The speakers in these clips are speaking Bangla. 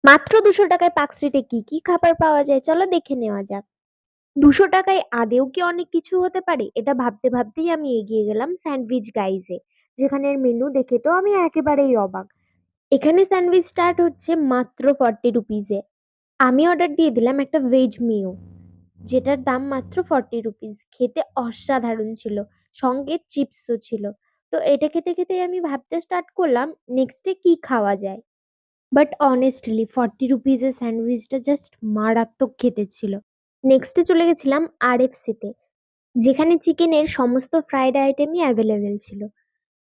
মাত্র 200 টাকায় পার্ক স্ট্রিটে কি কি খাবার পাওয়া যায় চলো দেখে নেওয়া যাক। 200 টাকায় আদেও কি অনেক কিছু হতে পারে? এটা ভাবতে ভাবতেই আমি এগিয়ে গেলাম স্যান্ডউইচ গাইজে, যেখানের মেনু দেখে তো আমি একেবারেই অবাক। এখানে স্যান্ডউইচ স্টার্ট হচ্ছে মাত্র 40 রুপিজে। আমি অর্ডার দিয়ে দিলাম একটা ভেজ মিও, যেটার দাম মাত্র 40 রুপিস। খেতে অসাধারণ ছিল, সঙ্গে চিপসও ছিল। তো এটা খেতে খেতে আমি ভাবতে স্টার্ট করলাম নেক্সটে কি খাওয়া যায়। বাট অনেস্টলি 40 রুপিজের স্যান্ডউইচটা জাস্ট মারাত্মক খেতে ছিল। নেক্সটে চলে গেছিলাম আরএফসিতে, যেখানে চিকেনের সমস্ত ফ্রাইড আইটেমই অ্যাভেলেবেল ছিল।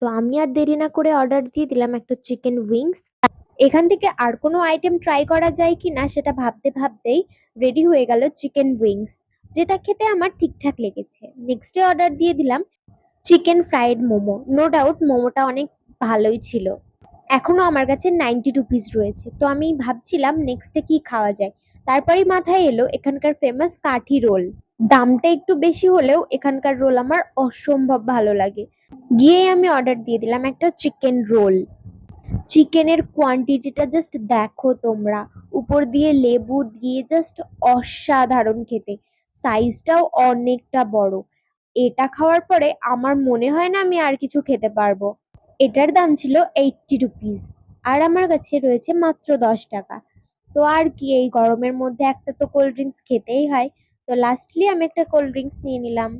তো আমি আর দেরি না করে অর্ডার দিয়ে দিলাম একটা চিকেন উইংস। এখান থেকে আর কোনো আইটেম ট্রাই করা যায় কিনা সেটা ভাবতে ভাবতেই রেডি হয়ে গেল চিকেন উইংস, যেটা খেতে আমার ঠিকঠাক লেগেছে। নেক্সটে অর্ডার দিয়ে দিলাম chicken fried momo. No doubt মোমোটা অনেক ভালোই ছিল। এখনো আমার কাছে 90 রুপিস রয়েছে। তো আমি ভাবছিলাম নেক্সটে কি খাওয়া যায়। তারপরেই মাথায় এলো এখানকার ফেমাস কাঠি রোল। দামটা একটু বেশি হলেও এখানকার রোল আমার অসম্ভব ভালো লাগে। গিয়ে আমি অর্ডার দিয়ে দিলাম একটা চিকেন রোল। চিকেনের কোয়ান্টিটিটা জাস্ট দেখো তোমরা, উপর দিয়ে লেবু দিয়ে জাস্ট অসাধারণ খেতে। সাইজটাও অনেকটা বড়। এটা খাওয়ার পরে আমার মনে হয় না আমি আর কিছু খেতে পারবো। এটার দাম ছিল 80 রুপিস, আর আমার কাছে রয়েছে মাত্র 10 টাকা। তো আর কি, এই গরমের মধ্যে একটা তো কোল্ড ড্রিঙ্কস খেতেই হয়। তো লাস্টলি আমি একটা কোল্ড ড্রিঙ্কস নিয়ে নিলাম।